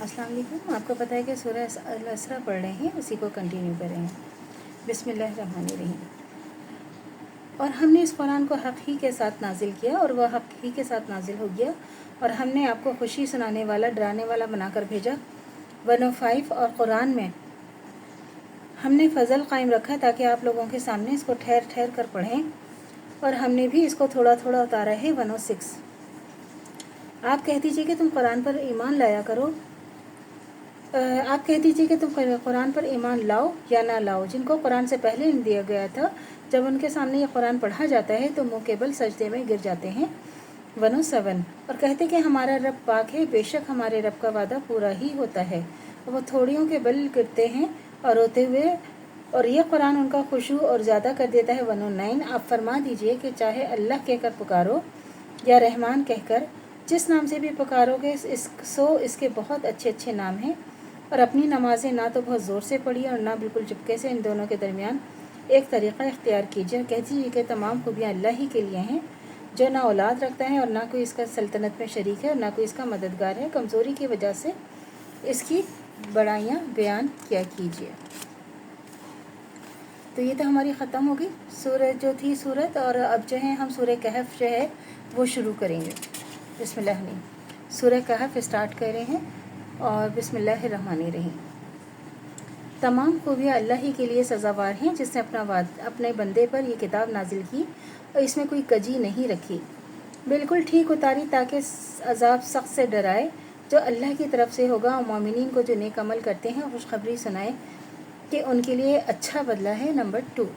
अस्सलाम वालेकुम। आपको पता है कि सूरह अल-इसरा पढ़ रहे हैं, उसी को कंटिन्यू कर रहे हैं। बिस्मिल्लाहिर्रहमानिर्रहीम। और हमने इस कुरान को हक़ ही के साथ नाजिल किया और वह हक़ ही के साथ नाजिल हो गया, और हमने आपको खुशी सुनाने वाला, डराने वाला बनाकर भेजा। 105। और कुरान में हमने फ़ज़ल कायम रखा ताकि आप लोगों के सामने इसको ठहर ठहर कर पढ़ें, और हमने भी इसको थोड़ा थोड़ा उतारा है। 106। आप कह दीजिए कि तुम कुरान पर ईमान लाया करो। आप कह दीजिए कि तुम कुरान पर ईमान लाओ या ना लाओ। जिनको कुरान से पहले नहीं दिया गया था, जब उनके सामने ये कुरान पढ़ा जाता है तो मुँह के बल सजदे में गिर जाते हैं। 107। और कहते कि हमारा रब पाक है, बेशक हमारे रब का वादा पूरा ही होता है। वो थोड़ियों के बल गिरते हैं और रोते हुए, और ये कुरान उनका खुशू और ज़्यादा कर देता है। 109। आप फरमा दीजिए कि चाहे अल्लाह कहकर पुकारो या रहमान कहकर, जिस नाम से भी पुकारोगे इसके बहुत अच्छे अच्छे नाम हैं। और अपनी नमाजें ना तो बहुत ज़ोर से पढ़िए और ना बिल्कुल चुपके से, इन दोनों के दरमियान एक तरीक़ा इख्तियार कीजिए। कह दीजिए कि तमाम खूबियाँ अल्लाह ही के लिए हैं, जो ना औलाद रखता है और ना कोई इसका सल्तनत में शरीक है और ना कोई इसका मददगार है। कमज़ोरी की वजह से इसकी बड़ाइयाँ बयान किया कीजिए। तो ये तो हमारी ख़त्म हो गई सूरत जो थी सूरत। और अब जो है हम सूरह कहफ जो है वो शुरू करेंगे। बिस्मिल्लाह। सूरह कहफ स्टार्ट कर रहे हैं, और बिस्मिल्लाहिर्रहमानिर्रहीम। तमाम खूबियाँ अल्लाह ही के लिए सज़ावार हैं, जिसने अपने बंदे पर ये किताब नाजिल की और इसमें कोई कजी नहीं रखी, बिल्कुल ठीक उतारी ताकि अजाब सख्त से डराए जो अल्लाह की तरफ से होगा, और मोमिनीन को जो नेक अमल करते हैं खुशखबरी सुनाए कि उनके लिए अच्छा बदला है। नंबर 2,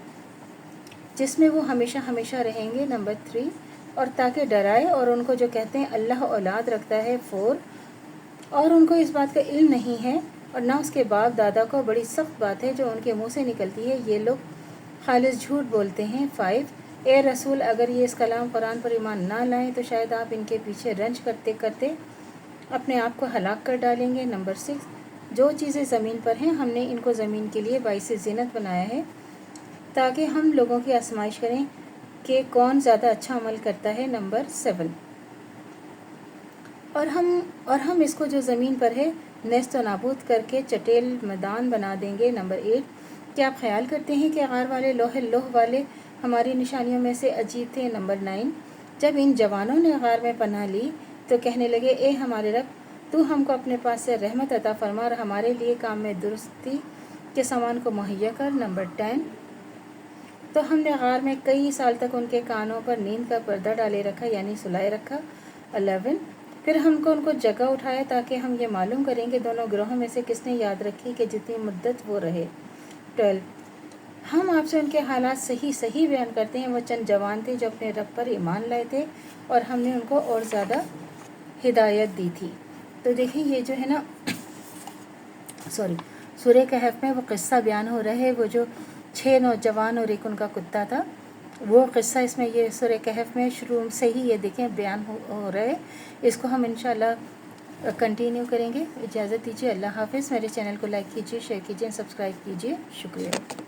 जिसमें वो हमेशा हमेशा रहेंगे। नंबर 3, और ताकि डराए और उनको जो कहते हैं अल्लाह औलाद रखता है। 4, और उनको इस बात का इल्म नहीं है और ना उसके बाप दादा को, बड़ी सख्त बात है जो उनके मुंह से निकलती है, ये लोग खालिस झूठ बोलते हैं। 5, ए रसूल, अगर ये इस कलाम कुरान पर ईमान ना लाएं तो शायद आप इनके पीछे रंज करते करते अपने आप को हलाक कर डालेंगे। नंबर 6, जो चीज़ें ज़मीन पर हैं हमने इनको ज़मीन के लिए बाइस ज़ीनत बनाया है ताकि हम लोगों की आजमाइश करें कि कौन ज़्यादा अच्छा अमल करता है। नंबर 7, और हम इसको जो ज़मीन पर है नेस्त नाबूद करके चटेल मैदान बना देंगे। नंबर 8, क्या आप ख्याल करते हैं कि गार वाले लोह वाले हमारी निशानियों में से अजीब थे। नंबर 9, जब इन जवानों ने गार में पनाह ली तो कहने लगे, ए हमारे रब, तू हमको अपने पास से रहमत अता फरमा और हमारे लिए काम में दुरुस्ती के सामान को मुहैया कर। नंबर 10, तो हमने गार में कई साल तक उनके कानों पर नींद का पर्दा डाले रखा, यानी सुलाए रखा। 11, फिर हमको उनको जगह उठाया ताकि हम ये मालूम करें कि दोनों ग्रोहों में से किसने याद रखी कि जितनी मुद्दत वो रहे। 12, हम आपसे उनके हालात सही बयान करते हैं। वो चंद जवान थे जो अपने रब पर ईमान लाए थे और हमने उनको और ज़्यादा हिदायत दी थी। तो देखिए ये जो है ना सूरह कहफ में वो क़िस्सा बयान हो रहा है। वो जो 6 नौजवान और एक उनका कुत्ता था, वो क़िस्सा इसमें ये सूरह कहफ में शुरू से ही ये देखें बयान हो रहा है। इसको हम इंशाल्लाह कंटिन्यू करेंगे। इजाज़त दीजिए, अल्लाह हाफ़िज़। मेरे चैनल को लाइक कीजिए, शेयर कीजिए, सब्सक्राइब कीजिए। शुक्रिया।